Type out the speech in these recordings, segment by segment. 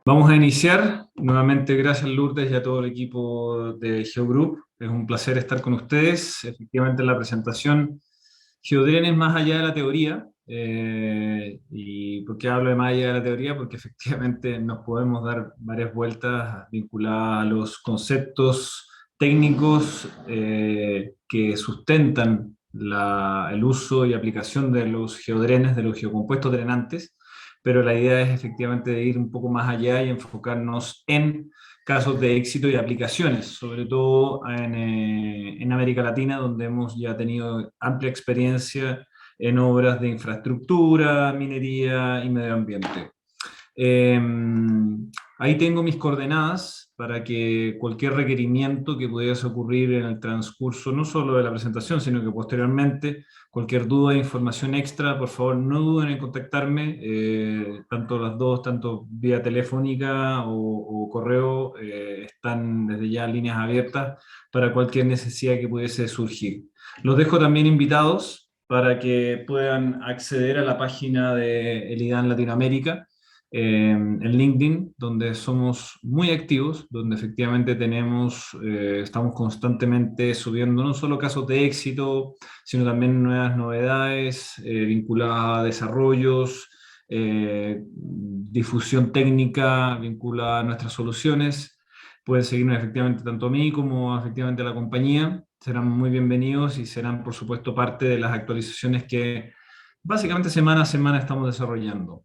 Vamos a iniciar. Nuevamente, gracias Lourdes y a todo el equipo de GeoGroup. Es un placer estar con ustedes. Efectivamente, en la presentación, Geodren es más allá de la teoría. ¿Y por qué hablo de más allá de la teoría? Porque efectivamente nos podemos dar varias vueltas vinculadas a los conceptos técnicos que sustentan el uso y aplicación de los geodrenes, de los geocompuestos drenantes, pero la idea es efectivamente de ir un poco más allá y enfocarnos en casos de éxito y aplicaciones, sobre todo en América Latina, donde hemos ya tenido amplia experiencia en obras de infraestructura, minería y medio ambiente. Eh, Ahí tengo mis coordenadas para que cualquier requerimiento que pudiese ocurrir en el transcurso, no solo de la presentación, sino que posteriormente, cualquier duda e información extra, por favor no duden en contactarme, tanto las dos, tanto vía telefónica o correo, están desde ya líneas abiertas para cualquier necesidad que pudiese surgir. Los dejo también invitados para que puedan acceder a la página de El IDAN Latinoamérica en LinkedIn, donde somos muy activos, donde efectivamente estamos constantemente subiendo no solo casos de éxito, sino también nuevas novedades vinculadas a desarrollos, difusión técnica vinculada a nuestras soluciones. Pueden seguirnos efectivamente tanto a mí como efectivamente a la compañía. Serán muy bienvenidos y serán, por supuesto, parte de las actualizaciones que básicamente semana a semana estamos desarrollando.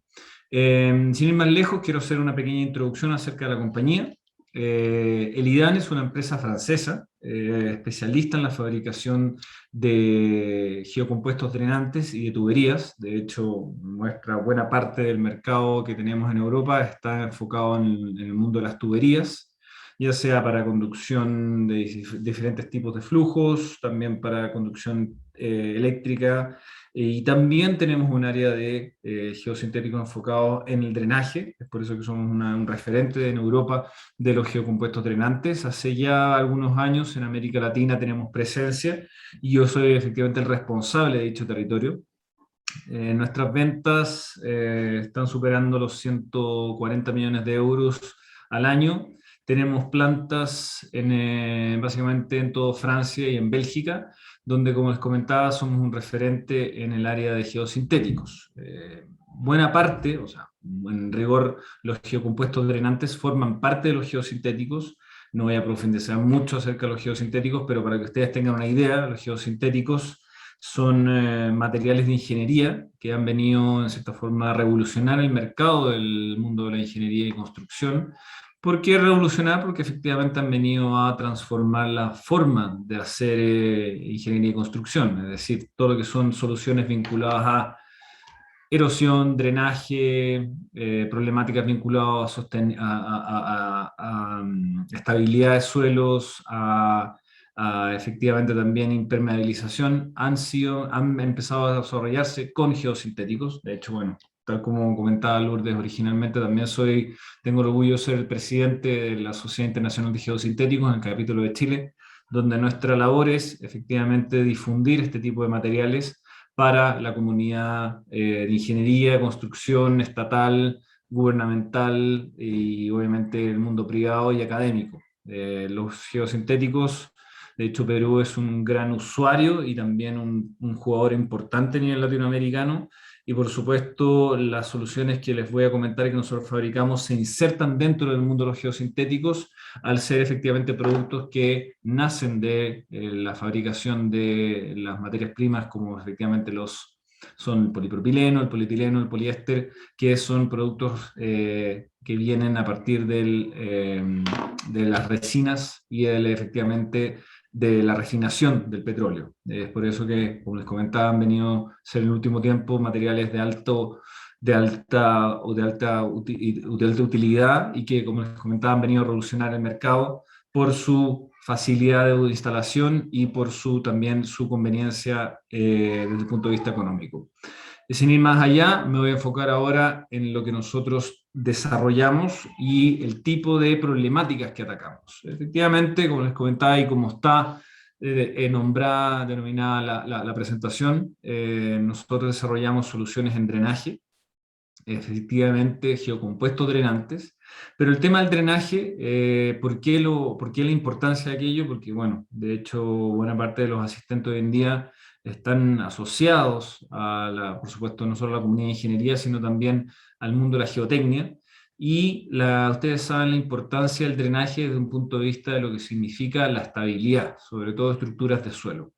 Sin ir más lejos, quiero hacer una pequeña introducción acerca de la compañía. El IDAN es una empresa francesa, especialista en la fabricación de geocompuestos drenantes y de tuberías. De hecho, nuestra buena parte del mercado que tenemos en Europa está enfocado en el mundo de las tuberías, ya sea para conducción de diferentes tipos de flujos, también para conducción eléctrica, y también tenemos un área de geosintético enfocado en el drenaje. Es por eso que somos un referente en Europa de los geocompuestos drenantes. Hace ya algunos años en América Latina tenemos presencia y yo soy efectivamente el responsable de dicho territorio. Nuestras ventas están superando los 140 millones de euros al año. Tenemos plantas básicamente en toda Francia y en Bélgica, donde, como les comentaba, somos un referente en el área de geosintéticos. Buena parte, o sea, en rigor, los geocompuestos drenantes forman parte de los geosintéticos. No voy a profundizar mucho acerca de los geosintéticos, pero para que ustedes tengan una idea, los geosintéticos son materiales de ingeniería que han venido, en cierta forma, a revolucionar el mercado del mundo de la ingeniería y construcción. ¿Por qué revolucionar? Porque efectivamente han venido a transformar la forma de hacer ingeniería y construcción, es decir, todo lo que son soluciones vinculadas a erosión, drenaje, problemáticas vinculadas a estabilidad de suelos, efectivamente también impermeabilización, han empezado a desarrollarse con geosintéticos. De hecho, bueno, tal como comentaba Lourdes originalmente, también tengo el orgullo de ser el presidente de la Sociedad Internacional de Geosintéticos en el capítulo de Chile, donde nuestra labor es efectivamente difundir este tipo de materiales para la comunidad de ingeniería, construcción estatal, gubernamental y obviamente el mundo privado y académico. Los geosintéticos, de hecho Perú es un gran usuario y también un jugador importante a nivel latinoamericano, y por supuesto las soluciones que les voy a comentar y que nosotros fabricamos se insertan dentro del mundo de los geosintéticos al ser efectivamente productos que nacen de la fabricación de las materias primas, como efectivamente son el polipropileno, el polietileno, el poliéster, que son productos que vienen a partir de las resinas y efectivamente de la refinación del petróleo. Es por eso que, como les comentaba, han venido a ser en el último tiempo materiales de alta utilidad y que, como les comentaba, han venido a revolucionar el mercado por su facilidad de instalación y por también su conveniencia desde el punto de vista económico. Sin ir más allá, me voy a enfocar ahora en lo que nosotros desarrollamos y el tipo de problemáticas que atacamos. Efectivamente, como les comentaba y como está denominada la presentación, nosotros desarrollamos soluciones en drenaje, efectivamente geocompuestos drenantes, pero el tema del drenaje, por qué la importancia de aquello? Porque, bueno, de hecho, buena parte de los asistentes hoy en día están asociados a por supuesto, no solo a la comunidad de ingeniería, sino también al mundo de la geotecnia, y ustedes saben la importancia del drenaje desde un punto de vista de lo que significa la estabilidad, sobre todo estructuras de suelo.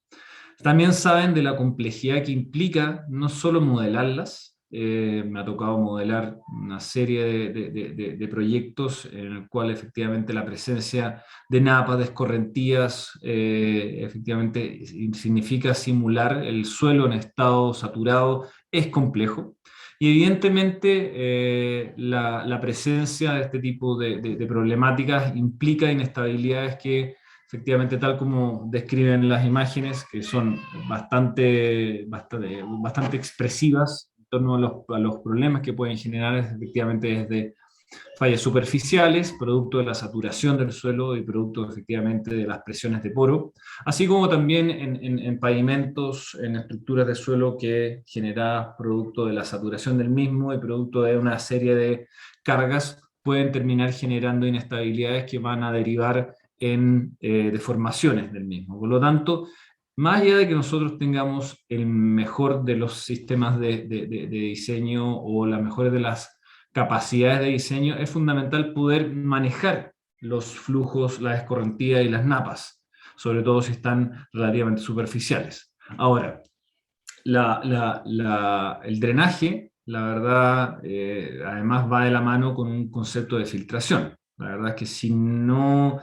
También saben de la complejidad que implica no solo modelarlas, me ha tocado modelar una serie de proyectos en el cual efectivamente la presencia de napas, de escorrentías, efectivamente significa simular el suelo en estado saturado, es complejo. Y evidentemente la presencia de este tipo de problemáticas implica inestabilidades que efectivamente, tal como describen las imágenes, que son bastante expresivas en torno a los problemas que pueden generar efectivamente desde fallas superficiales, producto de la saturación del suelo y producto efectivamente de las presiones de poro, así como también en pavimentos, en estructuras de suelo que generadas producto de la saturación del mismo y producto de una serie de cargas pueden terminar generando inestabilidades que van a derivar en deformaciones del mismo. Por lo tanto, más allá de que nosotros tengamos el mejor de los sistemas de diseño o las mejores de las capacidades de diseño, es fundamental poder manejar los flujos, la escorrentía y las napas, sobre todo si están relativamente superficiales. Ahora, el drenaje, la verdad, además va de la mano con un concepto de filtración. La verdad es que si no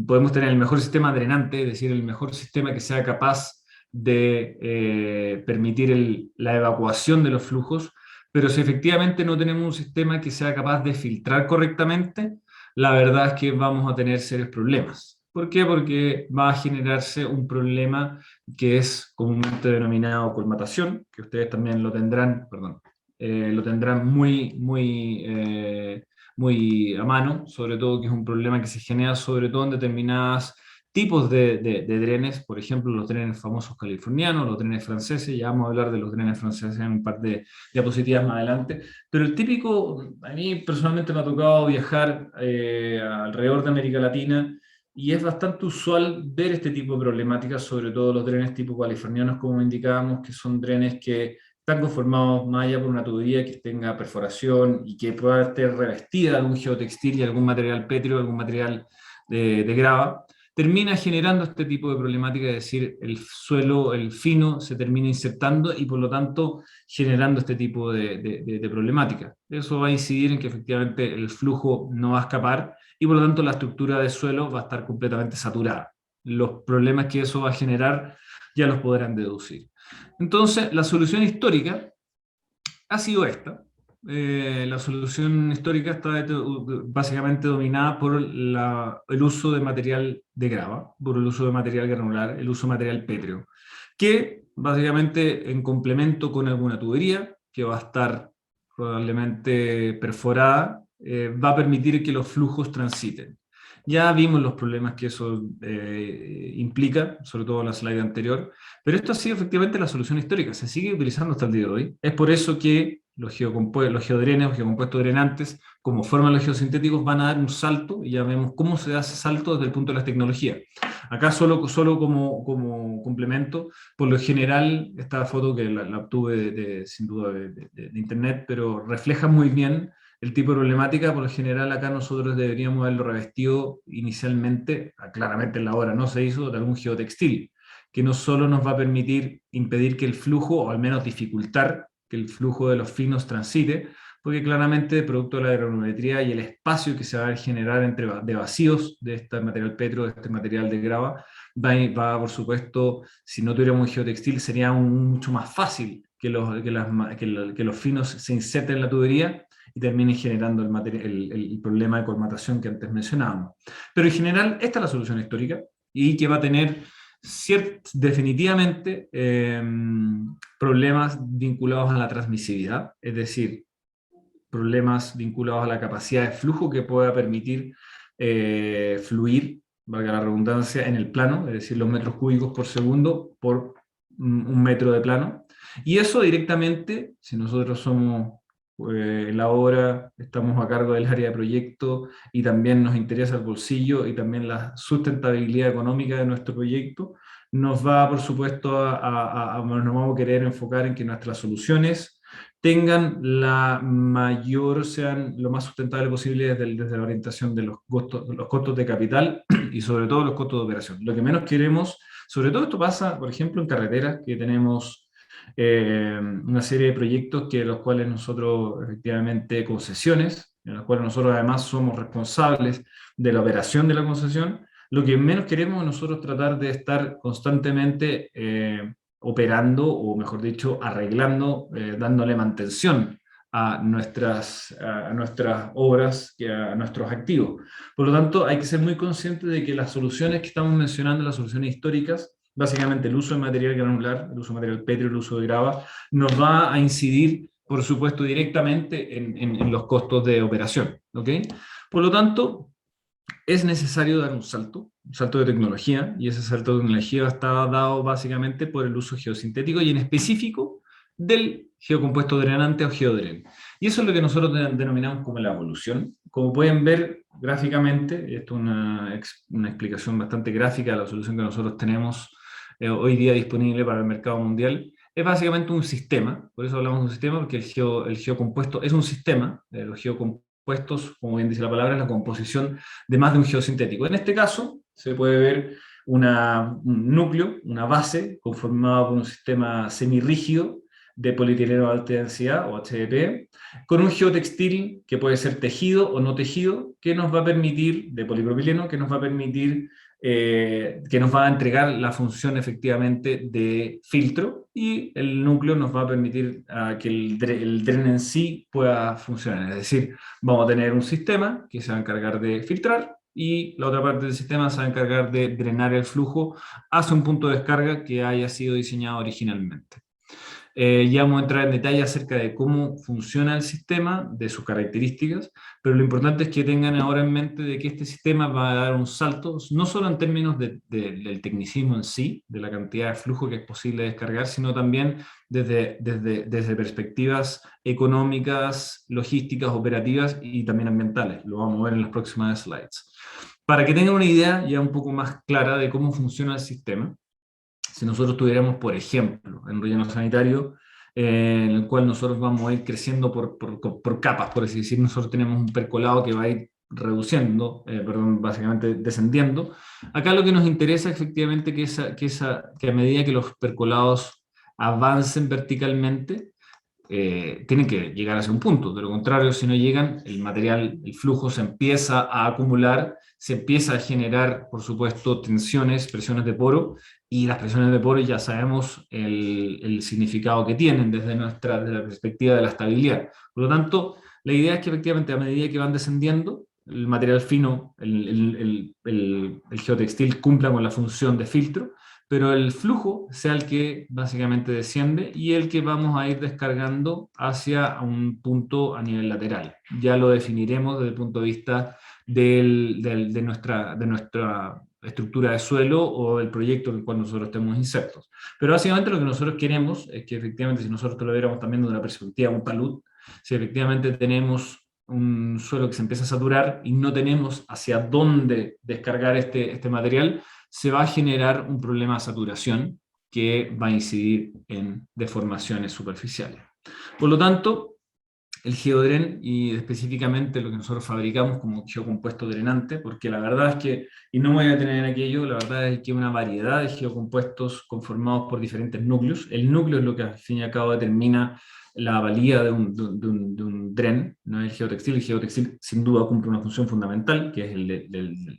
podemos tener el mejor sistema drenante, es decir, el mejor sistema que sea capaz de permitir la evacuación de los flujos, pero si efectivamente no tenemos un sistema que sea capaz de filtrar correctamente, la verdad es que vamos a tener serios problemas. ¿Por qué? Porque va a generarse un problema que es comúnmente denominado colmatación, que ustedes también lo tendrán, perdón, lo tendrán muy a mano, sobre todo que es un problema que se genera sobre todo en determinados tipos de drenes, por ejemplo, los drenes famosos californianos, los drenes franceses, ya vamos a hablar de los drenes franceses en un par de diapositivas más adelante, pero el típico, a mí personalmente me ha tocado viajar alrededor de América Latina, y es bastante usual ver este tipo de problemáticas, sobre todo los drenes tipo californianos, como indicábamos, que son drenes que están conformados más allá por una tubería que tenga perforación y que pueda estar revestida de algún geotextil y algún material pétreo, algún material de grava, termina generando este tipo de problemática, es decir, el suelo, el fino, se termina insertando y por lo tanto generando este tipo de problemática. Eso va a incidir en que efectivamente el flujo no va a escapar y por lo tanto la estructura de suelo va a estar completamente saturada. Los problemas que eso va a generar ya los podrán deducir. Entonces, la solución histórica ha sido esta. La solución histórica está básicamente dominada por el uso de material de grava, por el uso de material granular, el uso de material pétreo, que básicamente en complemento con alguna tubería que va a estar probablemente perforada, va a permitir que los flujos transiten. Ya vimos los problemas que eso implica, sobre todo en la slide anterior, pero esto ha sido efectivamente la solución histórica, se sigue utilizando hasta el día de hoy. Es por eso que los geodrenes o geocompuestos drenantes, como forman los geosintéticos, van a dar un salto, y ya vemos cómo se da ese salto desde el punto de las tecnologías. Acá solo como complemento, por lo general, esta foto que la obtuve sin duda de internet, pero refleja muy bien el tipo de problemática. Por lo general acá nosotros deberíamos haberlo revestido inicialmente, claramente en la obra no se hizo, de algún geotextil, que no solo nos va a permitir impedir que el flujo, o al menos dificultar que el flujo de los finos transite, porque claramente producto de la granulometría y el espacio que se va a generar de vacíos de este material petro, de este material de grava, por supuesto, si no tuviéramos un geotextil, sería mucho más fácil que los finos se inserten en la tubería y terminen generando el problema de colmatación que antes mencionábamos. Pero en general, esta es la solución histórica, y que va a tener definitivamente problemas vinculados a la transmisividad, es decir, problemas vinculados a la capacidad de flujo que pueda permitir fluir, valga la redundancia, en el plano, es decir, los metros cúbicos por segundo por un metro de plano. Y eso directamente, si nosotros somos en la obra, estamos a cargo del área de proyecto y también nos interesa el bolsillo y también la sustentabilidad económica de nuestro proyecto, nos va, por supuesto, nos vamos a querer enfocar en que nuestras soluciones tengan la mayor, sean lo más sustentable posible desde la orientación de los costos de capital y sobre todo los costos de operación. Lo que menos queremos, sobre todo esto pasa, por ejemplo, en carreteras, que tenemos una serie de proyectos que los cuales nosotros efectivamente concesiones, en los cuales nosotros además somos responsables de la operación de la concesión. Lo que menos queremos es nosotros tratar de estar constantemente operando, o mejor dicho, arreglando, dándole mantención a nuestras obras, a nuestros activos. Por lo tanto, hay que ser muy consciente de que las soluciones que estamos mencionando, las soluciones históricas, básicamente el uso de material granular, el uso de material pétreo, el uso de grava, nos va a incidir, por supuesto, directamente en los costos de operación. ¿Ok? Por lo tanto, es necesario dar un salto de tecnología, y ese salto de tecnología está dado básicamente por el uso geosintético y en específico del geocompuesto drenante o geodren. Y eso es lo que nosotros denominamos como la evolución. Como pueden ver gráficamente, esto es una explicación bastante gráfica de la solución que nosotros tenemos hoy día disponible para el mercado mundial. Es básicamente un sistema, por eso hablamos de un sistema, porque el geocompuesto es un sistema, los geocompuestos, como bien dice la palabra, es la composición de más de un geosintético. En este caso, se puede ver un núcleo, una base, conformada por un sistema semirrígido de polietileno de alta densidad, o HDP, con un geotextil que puede ser tejido o no tejido, que nos va a permitir, de polipropileno, que nos va a permitir que nos va a entregar la función efectivamente de filtro, y el núcleo nos va a permitir que el dren en sí pueda funcionar. Es decir, vamos a tener un sistema que se va a encargar de filtrar y la otra parte del sistema se va a encargar de drenar el flujo hacia un punto de descarga que haya sido diseñado originalmente. Ya vamos a entrar en detalle acerca de cómo funciona el sistema, de sus características, pero lo importante es que tengan ahora en mente de que este sistema va a dar un salto, no solo en términos del tecnicismo en sí, de la cantidad de flujo que es posible descargar, sino también desde perspectivas económicas, logísticas, operativas y también ambientales. Lo vamos a ver en las próximas slides. Para que tengan una idea ya un poco más clara de cómo funciona el sistema, si nosotros tuviéramos, por ejemplo, un relleno sanitario en el cual nosotros vamos a ir creciendo por capas, por así decir, nosotros tenemos un percolado que va a ir reduciendo, perdón, básicamente descendiendo. Acá lo que nos interesa efectivamente que a medida que los percolados avancen verticalmente, tienen que llegar hacia un punto. De lo contrario, si no llegan, el material, el flujo se empieza a acumular, se empieza a generar, por supuesto, tensiones, presiones de poro, y las presiones de poro ya sabemos el significado que tienen desde la perspectiva de la estabilidad. Por lo tanto, la idea es que efectivamente a medida que van descendiendo, el material fino, el geotextil cumpla con la función de filtro, pero el flujo sea el que básicamente desciende y el que vamos a ir descargando hacia un punto a nivel lateral. Ya lo definiremos desde el punto de vista de nuestra estructura de suelo o el proyecto en el cual nosotros estemos insertos. Pero básicamente lo que nosotros queremos es que efectivamente, si nosotros lo viéramos también desde una perspectiva, un talud, si efectivamente tenemos un suelo que se empieza a saturar y no tenemos hacia dónde descargar este material, se va a generar un problema de saturación que va a incidir en deformaciones superficiales. Por lo tanto, el geodren, y específicamente lo que nosotros fabricamos como geocompuesto drenante, porque la verdad es que, y no me voy a detener en aquello, la verdad es que hay una variedad de geocompuestos conformados por diferentes núcleos. El núcleo es lo que al fin y al cabo determina la valía de un dren, no es el geotextil. El geotextil sin duda cumple una función fundamental, que es el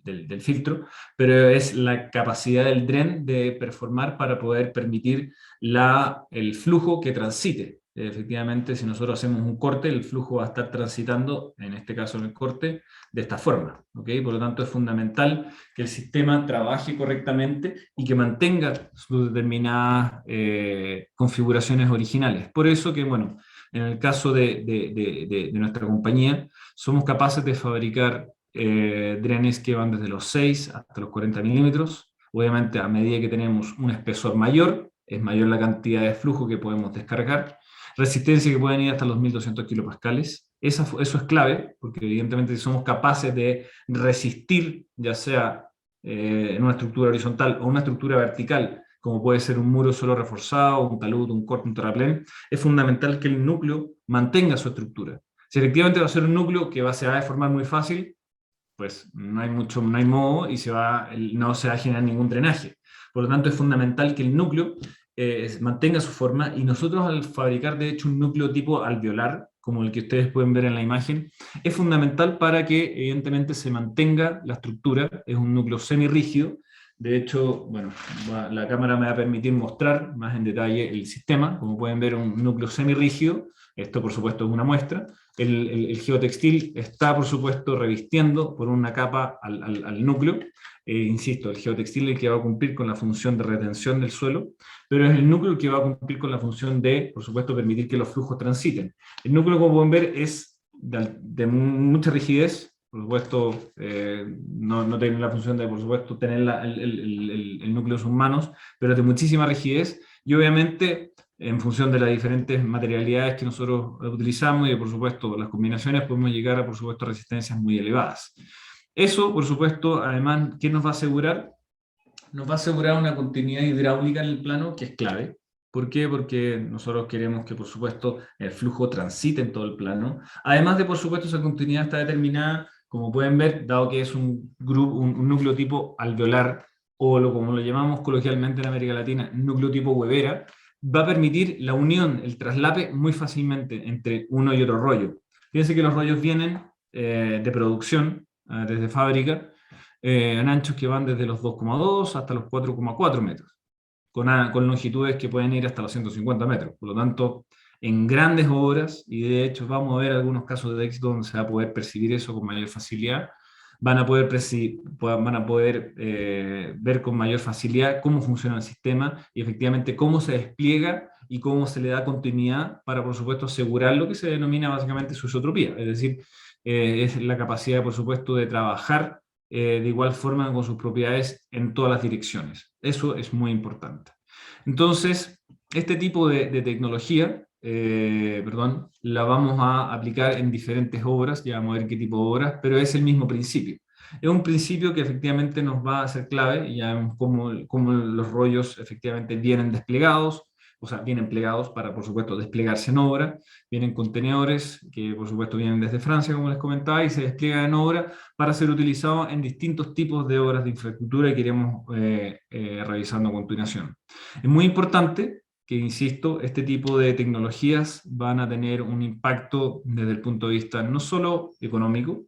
del filtro, pero es la capacidad del dren de performar para poder permitir el flujo que transite. Efectivamente, si nosotros hacemos un corte, el flujo va a estar transitando, en este caso en el corte, de esta forma. ¿Okay? Por lo tanto, es fundamental que el sistema trabaje correctamente y que mantenga sus determinadas configuraciones originales. Por eso que, bueno, en el caso de nuestra compañía, somos capaces de fabricar drenes que van desde los 6 hasta los 40 milímetros. Obviamente, a medida que tenemos un espesor mayor, es mayor la cantidad de flujo que podemos descargar. resistencia que pueden ir hasta los 1200 kilopascales. Eso es clave, porque evidentemente si somos capaces de resistir, ya sea en una estructura horizontal o una estructura vertical, como puede ser un muro solo reforzado, un talud, un corte, un terraplén, es fundamental que el núcleo mantenga su estructura. Si efectivamente va a ser un núcleo que se va a deformar muy fácil, pues no hay modo y no se va a generar ningún drenaje. Por lo tanto, es fundamental que el núcleo mantenga su forma, y nosotros al fabricar de hecho un núcleo tipo alveolar, como el que ustedes pueden ver en la imagen, es fundamental para que evidentemente se mantenga la estructura. Es un núcleo semirrígido. De hecho, bueno, la cámara me va a permitir mostrar más en detalle el sistema. Como pueden ver, un núcleo semirrígido. Esto, por supuesto, es una muestra. El geotextil está, por supuesto, revistiendo por una capa al núcleo. Insisto, el geotextil es el que va a cumplir con la función de retención del suelo, pero es el núcleo el que va a cumplir con la función de, por supuesto, permitir que los flujos transiten. El núcleo, como pueden ver, es de mucha rigidez. Por supuesto, no tiene la función de, por supuesto, tener el núcleo en sus manos, pero de muchísima rigidez, y obviamente en función de las diferentes materialidades que nosotros utilizamos y, por supuesto, las combinaciones, podemos llegar a, por supuesto, resistencias muy elevadas. Eso, por supuesto, además, ¿qué nos va a asegurar? Nos va a asegurar una continuidad hidráulica en el plano, que es clave. ¿Por qué? Porque nosotros queremos que, por supuesto, el flujo transite en todo el plano. Además de, por supuesto, esa continuidad está determinada, como pueden ver, dado que es un núcleo tipo alveolar, o como lo llamamos coloquialmente en América Latina, núcleo tipo huevera, va a permitir la unión, el traslape muy fácilmente entre uno y otro rollo. Fíjense que los rollos vienen de producción, desde fábrica, en anchos que van desde los 2,2 hasta los 4,4 metros, con longitudes que pueden ir hasta los 150 metros. Por lo tanto, en grandes obras, y de hecho vamos a ver algunos casos de éxito donde se va a poder percibir eso con mayor facilidad, van a poder ver con mayor facilidad cómo funciona el sistema y efectivamente cómo se despliega y cómo se le da continuidad para, por supuesto, asegurar lo que se denomina básicamente su isotropía, es decir, es la capacidad, por supuesto, de trabajar de igual forma con sus propiedades en todas las direcciones. Eso es muy importante. Entonces, este tipo de tecnología, la vamos a aplicar en diferentes obras, ya vamos a ver qué tipo de obras, pero es el mismo principio. Es un principio que efectivamente nos va a ser clave, y ya vemos cómo los rollos efectivamente vienen desplegados, o sea, vienen plegados para, por supuesto, desplegarse en obra. Vienen contenedores que, por supuesto, vienen desde Francia, como les comentaba, y se despliegan en obra para ser utilizados en distintos tipos de obras de infraestructura que iremos revisando a continuación. Es muy importante que, insisto, este tipo de tecnologías van a tener un impacto desde el punto de vista no solo económico,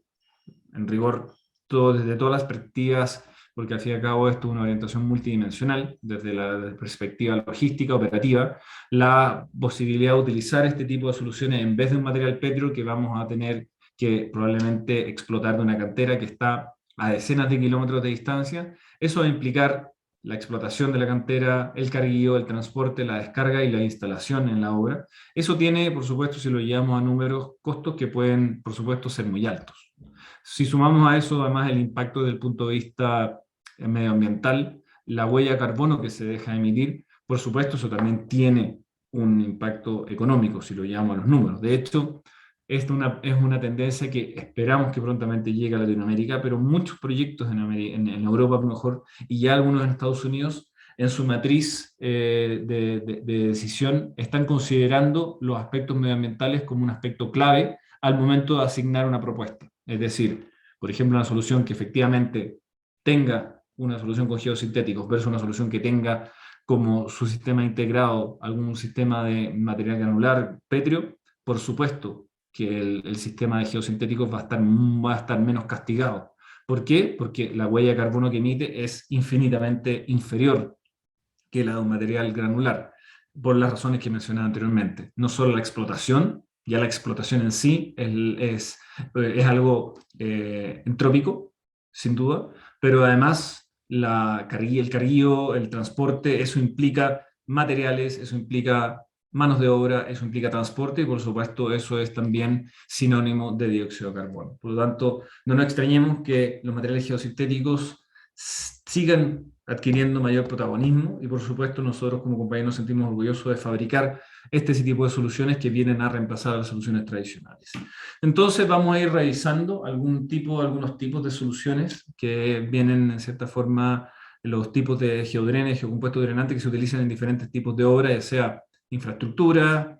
en rigor, desde todas las perspectivas, porque al fin y al cabo esto es una orientación multidimensional, desde la perspectiva logística, operativa, la posibilidad de utilizar este tipo de soluciones en vez de un material pétreo que vamos a tener que probablemente explotar de una cantera que está a decenas de kilómetros de distancia. Eso va a implicar la explotación de la cantera, el carguío, el transporte, la descarga y la instalación en la obra. Eso tiene, por supuesto, si lo llevamos a números, costos que pueden, por supuesto, ser muy altos. Si sumamos a eso, además, el impacto desde el punto de vista medioambiental, la huella de carbono que se deja emitir, por supuesto, eso también tiene un impacto económico, si lo llevamos a los números. De hecho, esta es una tendencia que esperamos que prontamente llegue a Latinoamérica, pero muchos proyectos en Europa, a lo mejor, y ya algunos en Estados Unidos, en su matriz de decisión, están considerando los aspectos medioambientales como un aspecto clave al momento de asignar una propuesta. Es decir, por ejemplo, una solución que efectivamente tenga una solución con geosintéticos versus una solución que tenga como su sistema integrado algún sistema de material granular pétreo, por supuesto que el sistema de geosintéticos va a estar menos castigado. ¿Por qué? Porque la huella de carbono que emite es infinitamente inferior que la de un material granular, por las razones que mencioné anteriormente. No solo la explotación, ya la explotación en sí es algo entrópico, sin duda, pero además el carguío, el transporte, eso implica materiales, eso implica manos de obra, eso implica transporte, y por supuesto eso es también sinónimo de dióxido de carbono. Por lo tanto, no nos extrañemos que los materiales geosintéticos sigan adquiriendo mayor protagonismo y por supuesto nosotros como compañía nos sentimos orgullosos de fabricar este tipo de soluciones que vienen a reemplazar a las soluciones tradicionales. Entonces vamos a ir revisando algunos tipos de soluciones que vienen en cierta forma los tipos de geodrenes, geocompuestos drenantes que se utilizan en diferentes tipos de obras, ya sea infraestructura.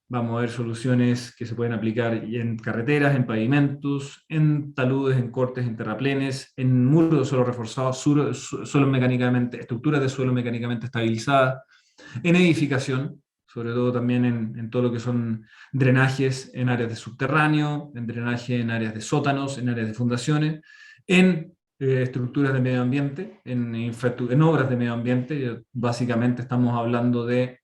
Vamos a ver soluciones que se pueden aplicar en carreteras, en pavimentos, en taludes, en cortes, en terraplenes, en muros de suelo reforzados, suelos mecánicamente, estructuras de suelo mecánicamente estabilizadas, en edificación, sobre todo también en todo lo que son drenajes en áreas de subterráneo, en drenaje en áreas de sótanos, en áreas de fundaciones, en estructuras de medio ambiente, en obras de medio ambiente. Básicamente estamos hablando de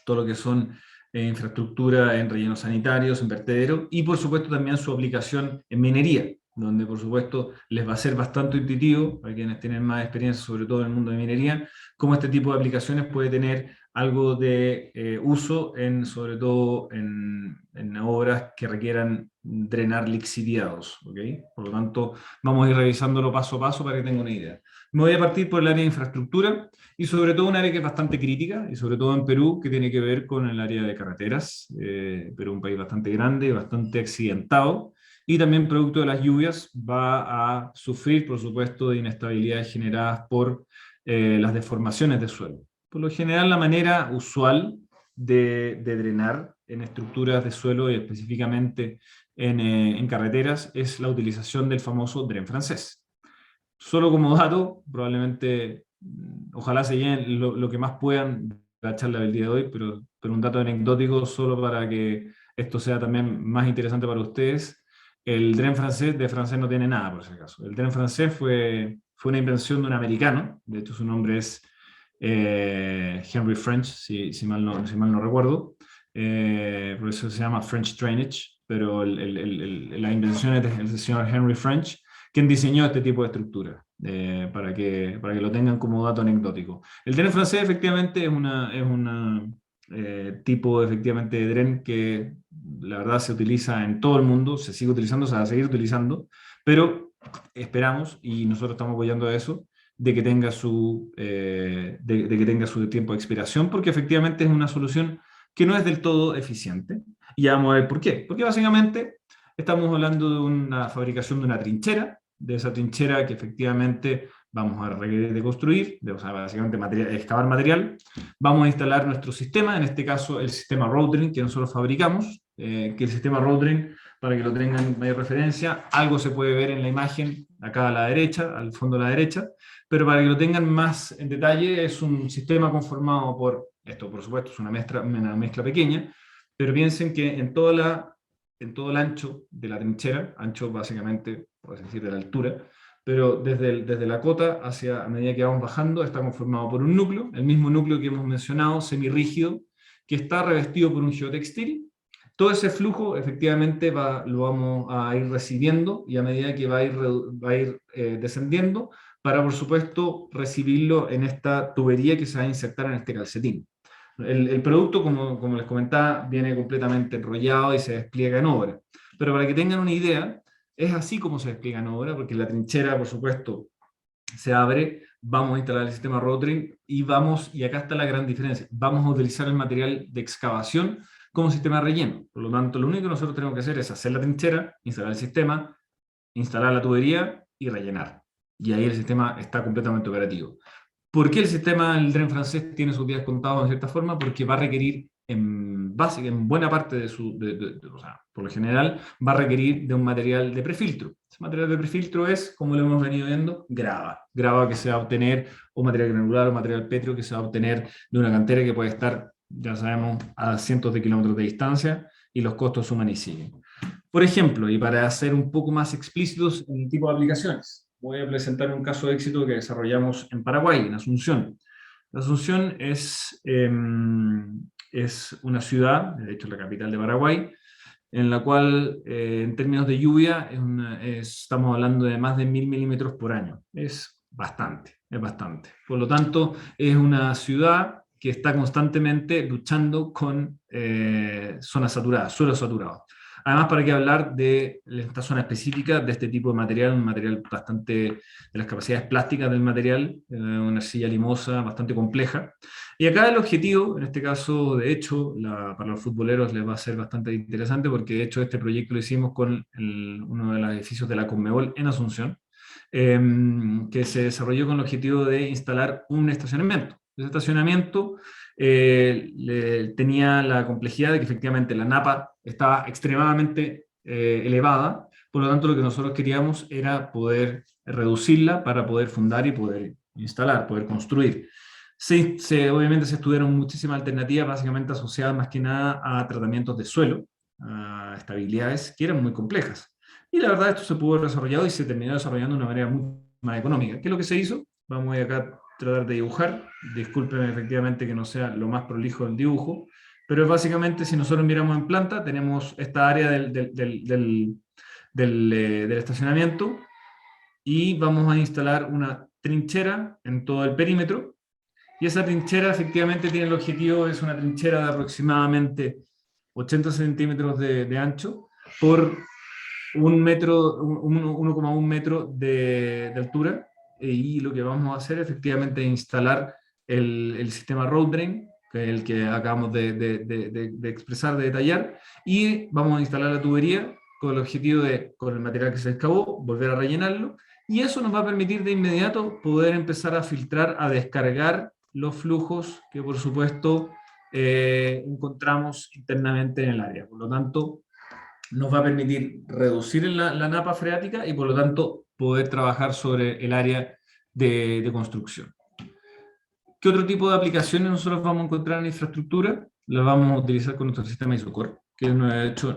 todo lo que son infraestructura en rellenos sanitarios, en vertederos, y por supuesto también su aplicación en minería, donde por supuesto les va a ser bastante intuitivo, para quienes tienen más experiencia, sobre todo en el mundo de minería, cómo este tipo de aplicaciones puede tener algo de uso, sobre todo en obras que requieran drenar lixiviados. ¿Okay? Por lo tanto, vamos a ir revisándolo paso a paso para que tengan una idea. Me voy a partir por el área de infraestructura y sobre todo un área que es bastante crítica, y sobre todo en Perú, que tiene que ver con el área de carreteras. Perú es un país bastante grande, bastante accidentado, y también producto de las lluvias va a sufrir, por supuesto, de inestabilidades generadas por las deformaciones del suelo. Por lo general, la manera usual de drenar en estructuras de suelo y específicamente en carreteras es la utilización del famoso dren francés. Solo como dato, probablemente, ojalá se llenen lo que más puedan de la charla del día de hoy, pero un dato anecdótico solo para que esto sea también más interesante para ustedes. El tren francés de francés no tiene nada, por si acaso. El tren francés fue una invención de un americano, de hecho su nombre es Henry French, si mal no recuerdo, por eso se llama French Drainage, pero la invención es del señor Henry French, quien diseñó este tipo de estructura, para que lo tengan como dato anecdótico. El tren francés efectivamente es un tipo efectivamente de tren que la verdad se utiliza en todo el mundo, se sigue utilizando, se va a seguir utilizando, pero esperamos, y nosotros estamos apoyando a eso, de que tenga su tiempo de expiración, porque efectivamente es una solución que no es del todo eficiente. Y ya vamos a ver por qué. Porque básicamente estamos hablando de una fabricación de una trinchera, de esa trinchera que efectivamente vamos a requerir de construir, o sea, básicamente excavar material. Vamos a instalar nuestro sistema, en este caso el sistema Roadring que nosotros fabricamos, que el sistema Roadring, para que lo tengan mayor referencia, algo se puede ver en la imagen, acá a la derecha, al fondo a la derecha, pero para que lo tengan más en detalle, es un sistema conformado por, esto por supuesto es una mezcla pequeña, pero piensen que en todo el ancho de la trinchera, ancho básicamente, puedes decir de la altura, pero desde la cota a medida que vamos bajando, está conformado por un núcleo, el mismo núcleo que hemos mencionado, semirrígido, que está revestido por un geotextil. Todo ese flujo efectivamente lo vamos a ir recibiendo, y a medida que va a ir descendiendo, para por supuesto recibirlo en esta tubería que se va a insertar en este calcetín. El producto, como les comentaba, viene completamente enrollado y se despliega en obra. Pero para que tengan una idea, es así como se despliega en obra, porque la trinchera, por supuesto, se abre, vamos a instalar el sistema Rotring y acá está la gran diferencia, vamos a utilizar el material de excavación como sistema de relleno. Por lo tanto, lo único que nosotros tenemos que hacer es hacer la trinchera, instalar el sistema, instalar la tubería y rellenar. Y ahí el sistema está completamente operativo. ¿Por qué el sistema del tren francés tiene sus días contados en cierta forma? Porque va a requerir, en buena parte o sea, por lo general, va a requerir de un material de prefiltro. Ese material de prefiltro es, como lo hemos venido viendo, grava que se va a obtener, o material granular o material pétreo que se va a obtener de una cantera que puede estar, ya sabemos, a cientos de kilómetros de distancia, y los costos suman y siguen. Por ejemplo, y para ser un poco más explícitos en el tipo de aplicaciones, voy a presentar un caso de éxito que desarrollamos en Paraguay, en Asunción. Asunción es una ciudad, de hecho la capital de Paraguay, en la cual en términos de lluvia estamos hablando de más de 1000 milímetros por año. Es bastante, es bastante. Por lo tanto, es una ciudad que está constantemente luchando con zonas saturadas, suelos saturados. Además, para qué hablar de esta zona específica de este tipo de material, un material bastante de las capacidades plásticas del material, una arcilla limosa bastante compleja. Y acá el objetivo, en este caso, de hecho, para los futboleros les va a ser bastante interesante porque de hecho este proyecto lo hicimos con uno de los edificios de la Conmebol en Asunción, que se desarrolló con el objetivo de instalar un estacionamiento. Ese estacionamiento tenía la complejidad de que efectivamente la napa estaba extremadamente elevada, por lo tanto lo que nosotros queríamos era poder reducirla para poder fundar y poder instalar, poder construir. Sí, obviamente se estudiaron muchísimas alternativas, básicamente asociadas más que nada a tratamientos de suelo, a estabilidades que eran muy complejas. Y la verdad esto se pudo desarrollar y se terminó desarrollando de una manera muy más económica. ¿Qué es lo que se hizo? Vamos a acá a tratar de dibujar. Disculpen efectivamente que no sea lo más prolijo del dibujo, pero es básicamente, si nosotros miramos en planta, tenemos esta área del estacionamiento y vamos a instalar una trinchera en todo el perímetro. Y esa trinchera efectivamente tiene el objetivo, es una trinchera de aproximadamente 80 centímetros de ancho por 1,1 metro de altura, y lo que vamos a hacer efectivamente es instalar el sistema road drain, que es el que acabamos de expresar, de detallar, y vamos a instalar la tubería con el objetivo de, con el material que se excavó, volver a rellenarlo, y eso nos va a permitir de inmediato poder empezar a filtrar, a descargar los flujos que por supuesto encontramos internamente en el área. Por lo tanto, nos va a permitir reducir la napa freática y por lo tanto poder trabajar sobre el área de construcción. ¿Qué otro tipo de aplicaciones nosotros vamos a encontrar en infraestructura? Las vamos a utilizar con nuestro sistema ISOCOR, que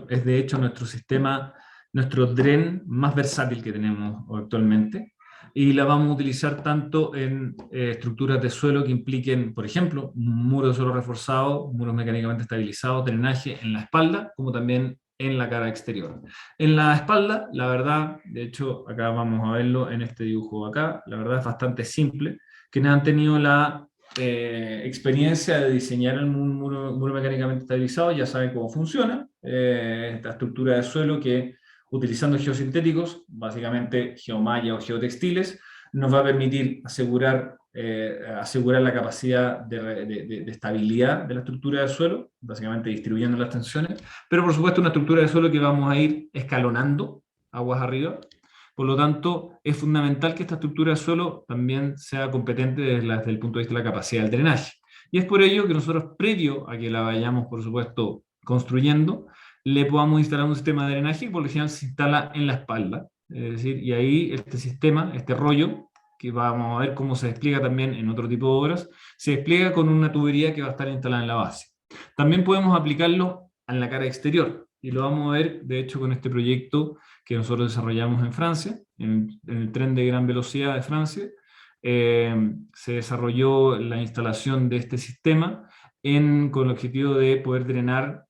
es de hecho nuestro sistema, nuestro DREN más versátil que tenemos actualmente, y la vamos a utilizar tanto en estructuras de suelo que impliquen, por ejemplo, muros de suelo reforzado, muros mecánicamente estabilizados, drenaje en la espalda, como también en la cara exterior. En la espalda, la verdad, de hecho, acá vamos a verlo en este dibujo acá, la verdad es bastante simple. Quienes han tenido la experiencia de diseñar un muro mecánicamente estabilizado ya saben cómo funciona. Esta estructura de suelo que, utilizando geosintéticos, básicamente geomalla o geotextiles, nos va a permitir asegurar la capacidad de estabilidad de la estructura del suelo, básicamente distribuyendo las tensiones, pero por supuesto una estructura de suelo que vamos a ir escalonando aguas arriba. Por lo tanto, es fundamental que esta estructura de suelo también sea competente desde el punto de vista de la capacidad del drenaje. Y es por ello que nosotros, previo a que la vayamos, por supuesto, construyendo, le podamos instalar un sistema de drenaje que por lo general se instala en la espalda. Es decir, y ahí este sistema, este rollo, que vamos a ver cómo se despliega también en otro tipo de obras, se despliega con una tubería que va a estar instalada en la base. También podemos aplicarlo en la cara exterior, y lo vamos a ver, de hecho, con este proyecto que nosotros desarrollamos en Francia, en el tren de gran velocidad de Francia. Se desarrolló la instalación de este sistema con el objetivo de poder drenar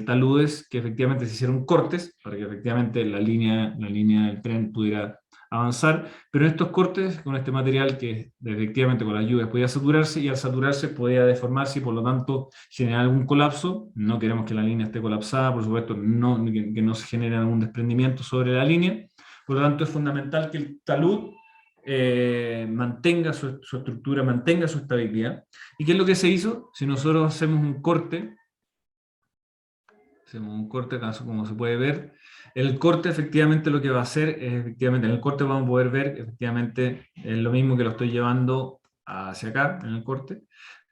taludes que efectivamente se hicieron cortes para que efectivamente la línea del tren pudiera avanzar, pero estos cortes con este material que efectivamente con las lluvias podía saturarse, y al saturarse podía deformarse y por lo tanto generar algún colapso. No queremos que la línea esté colapsada, por supuesto, que no se genere algún desprendimiento sobre la línea. Por lo tanto, es fundamental que el talud mantenga su estructura, mantenga su estabilidad. ¿Y qué es lo que se hizo? Si nosotros hacemos un corte, como se puede ver, el corte efectivamente lo que va a hacer es, efectivamente, en el corte vamos a poder ver, efectivamente, es lo mismo que lo estoy llevando hacia acá, en el corte.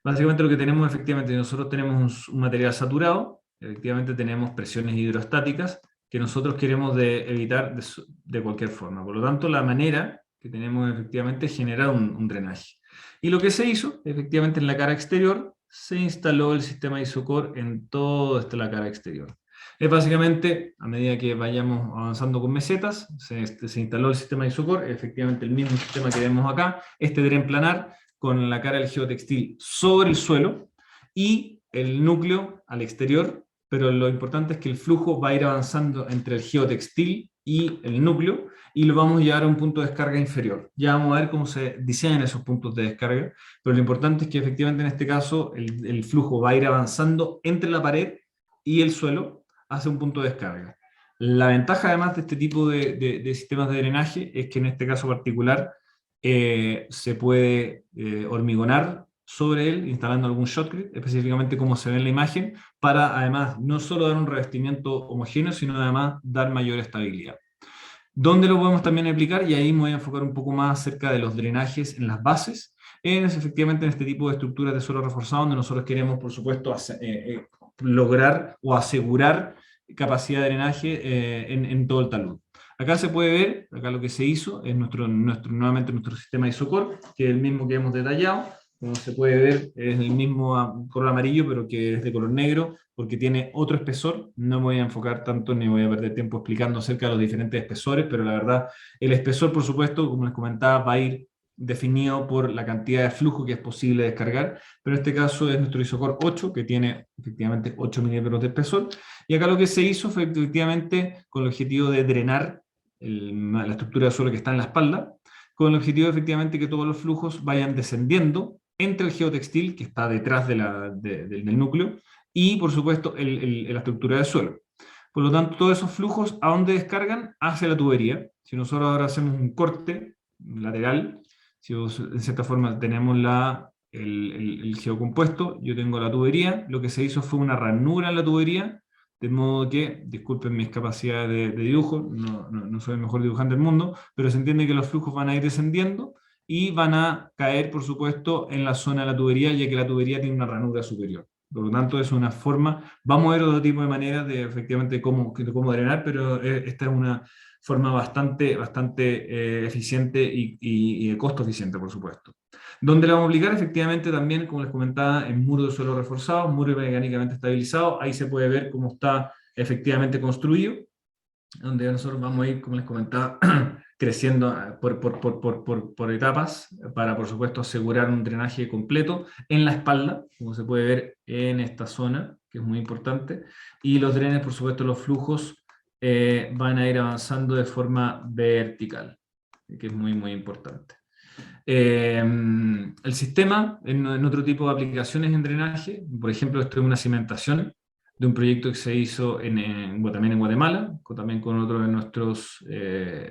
Básicamente lo que tenemos, efectivamente, nosotros tenemos un material saturado, efectivamente tenemos presiones hidrostáticas que nosotros queremos evitar de cualquier forma. Por lo tanto, la manera que tenemos efectivamente es generar un drenaje. Y lo que se hizo, efectivamente, en la cara exterior, se instaló el sistema ISOCOR en toda la cara exterior. Es básicamente, a medida que vayamos avanzando con mesetas, se instaló el sistema ISOCOR, efectivamente el mismo sistema que vemos acá, este dren planar con la cara del geotextil sobre el suelo y el núcleo al exterior, pero lo importante es que el flujo va a ir avanzando entre el geotextil y el núcleo, y lo vamos a llevar a un punto de descarga inferior. Ya vamos a ver cómo se diseñan esos puntos de descarga, pero lo importante es que efectivamente en este caso el flujo va a ir avanzando entre la pared y el suelo hacia un punto de descarga. La ventaja además de este tipo de sistemas de drenaje es que en este caso particular se puede hormigonar sobre él instalando algún shotcrete, específicamente como se ve en la imagen, para además no solo dar un revestimiento homogéneo, sino además dar mayor estabilidad. ¿Dónde lo podemos también aplicar? Y ahí me voy a enfocar un poco más acerca de los drenajes en las bases, efectivamente en este tipo de estructuras de suelo reforzado, donde nosotros queremos, por supuesto, lograr o asegurar capacidad de drenaje en todo el talud. Acá se puede ver, acá lo que se hizo es nuevamente nuestro sistema ISOCOR, que es el mismo que hemos detallado. Como se puede ver, es el mismo color amarillo, pero que es de color negro, porque tiene otro espesor. No me voy a enfocar tanto ni voy a perder tiempo explicando acerca de los diferentes espesores, pero la verdad, el espesor, por supuesto, como les comentaba, va a ir definido por la cantidad de flujo que es posible descargar, pero en este caso es nuestro Isocor 8, que tiene efectivamente 8 milímetros de espesor, y acá lo que se hizo fue efectivamente con el objetivo de drenar la estructura de suelo que está en la espalda, con el objetivo efectivamente que todos los flujos vayan descendiendo entre el geotextil que está detrás del núcleo y por supuesto la estructura del suelo. Por lo tanto, todos esos flujos, ¿a dónde descargan? Hacia la tubería. Si nosotros ahora hacemos un corte lateral, si de cierta forma tenemos el geocompuesto, yo tengo la tubería, lo que se hizo fue una ranura en la tubería, de modo que, disculpen mis capacidades de dibujo, no soy el mejor dibujante del mundo, pero se entiende que los flujos van a ir descendiendo y van a caer, por supuesto, en la zona de la tubería, ya que la tubería tiene una ranura superior. Por lo tanto, es una forma, vamos a ver otro tipo de maneras de efectivamente cómo drenar, pero esta es una forma bastante eficiente y de costo eficiente, por supuesto. ¿Dónde la vamos a aplicar? Efectivamente, también, como les comentaba, en muro de suelo reforzado, muro mecánicamente estabilizado. Ahí se puede ver cómo está efectivamente construido, donde nosotros vamos a ir, como les comentaba, creciendo por etapas para, por supuesto, asegurar un drenaje completo en la espalda, como se puede ver en esta zona, que es muy importante, y los drenes, por supuesto, los flujos van a ir avanzando de forma vertical, que es muy importante. El sistema, en otro tipo de aplicaciones en drenaje, por ejemplo, esto es una cimentación de un proyecto que se hizo también en Guatemala, también con otro de nuestros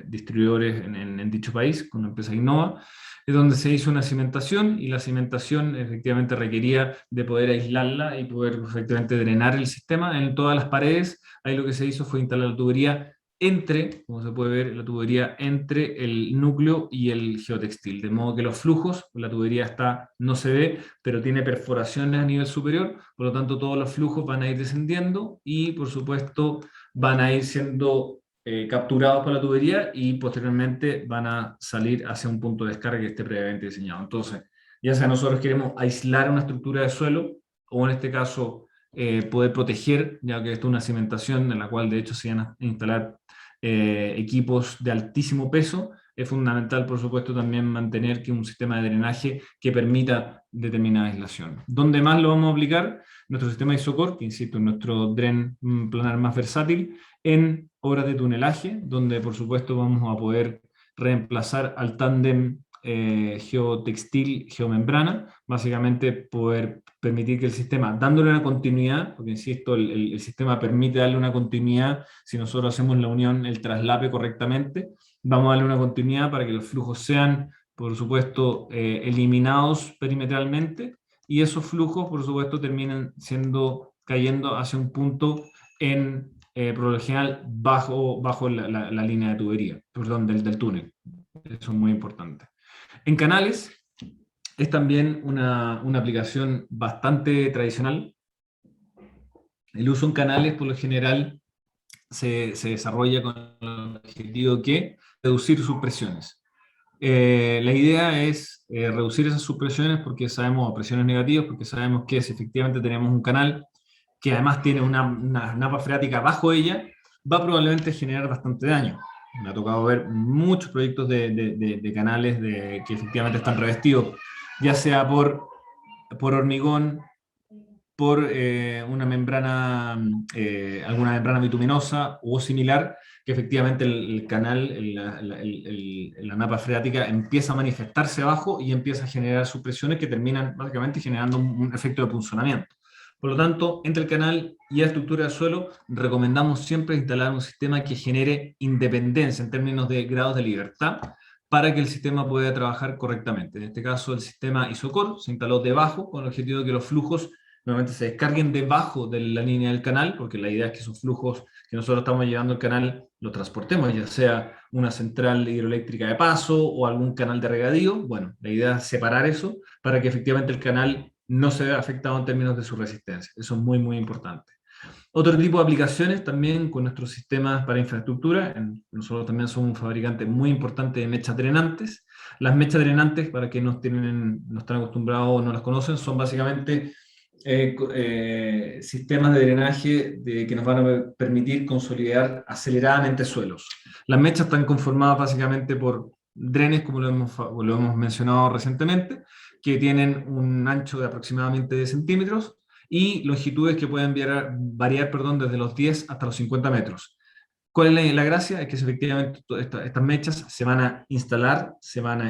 distribuidores en dicho país, con la empresa Innova, es donde se hizo una cimentación y la cimentación efectivamente requería de poder aislarla y poder efectivamente drenar el sistema en todas las paredes. Ahí lo que se hizo fue instalar la tubería como se puede ver, la tubería entre el núcleo y el geotextil, de modo que los flujos, la tubería no se ve, pero tiene perforaciones a nivel superior, por lo tanto todos los flujos van a ir descendiendo y por supuesto van a ir siendo capturados por la tubería y posteriormente van a salir hacia un punto de descarga que esté previamente diseñado. Entonces, ya sea nosotros queremos aislar una estructura de suelo, o en este caso poder proteger, ya que esto es una cimentación en la cual de hecho se van a instalar equipos de altísimo peso, es fundamental, por supuesto, también mantener que un sistema de drenaje que permita determinada aislación. ¿Dónde más lo vamos a aplicar? Nuestro sistema ISOCOR, que insisto, es nuestro dren planar más versátil, en obras de tunelaje, donde por supuesto vamos a poder reemplazar al tándem geotextil-geomembrana, básicamente poder permitir que el sistema, dándole una continuidad, porque insisto, el sistema permite darle una continuidad, si nosotros hacemos la unión, el traslape correctamente, vamos a darle una continuidad para que los flujos sean, por supuesto, eliminados perimetralmente, y esos flujos, por supuesto, terminan cayendo hacia un punto por lo general, bajo la línea de tubería, perdón, del túnel. Eso es muy importante. En canales es también una aplicación bastante tradicional. El uso en canales, por lo general, se desarrolla con el objetivo que reducir sus presiones. La idea es reducir esas subpresiones porque sabemos, o presiones negativas, porque sabemos que si efectivamente tenemos un canal que además tiene una napa freática bajo ella, va probablemente a generar bastante daño. Me ha tocado ver muchos proyectos de canales que efectivamente están revestidos, ya sea por hormigón, por alguna membrana bituminosa o similar, que efectivamente el canal, la napa freática empieza a manifestarse abajo y empieza a generar supresiones que terminan básicamente generando un efecto de punzonamiento. Por lo tanto, entre el canal y la estructura del suelo, recomendamos siempre instalar un sistema que genere independencia en términos de grados de libertad para que el sistema pueda trabajar correctamente. En este caso, el sistema Isocor se instaló debajo con el objetivo de que los flujos nuevamente se descarguen debajo de la línea del canal, porque la idea es que esos flujos que nosotros estamos llevando al canal los transportemos, ya sea una central hidroeléctrica de paso o algún canal de regadío. Bueno, la idea es separar eso para que efectivamente el canal no se vea afectado en términos de su resistencia. Eso es muy, muy importante. Otro tipo de aplicaciones también con nuestros sistemas para infraestructura. Nosotros también somos un fabricante muy importante de mechas drenantes. Las mechas drenantes, para que no están acostumbrados o no las conocen, son básicamente sistemas de drenaje que nos van a permitir consolidar aceleradamente suelos. Las mechas están conformadas básicamente por drenes, como lo hemos mencionado recientemente, que tienen un ancho de aproximadamente 10 centímetros y longitudes que pueden variar desde los 10 hasta los 50 metros. ¿Cuál es la gracia? Es que efectivamente estas mechas se van a instalar, se van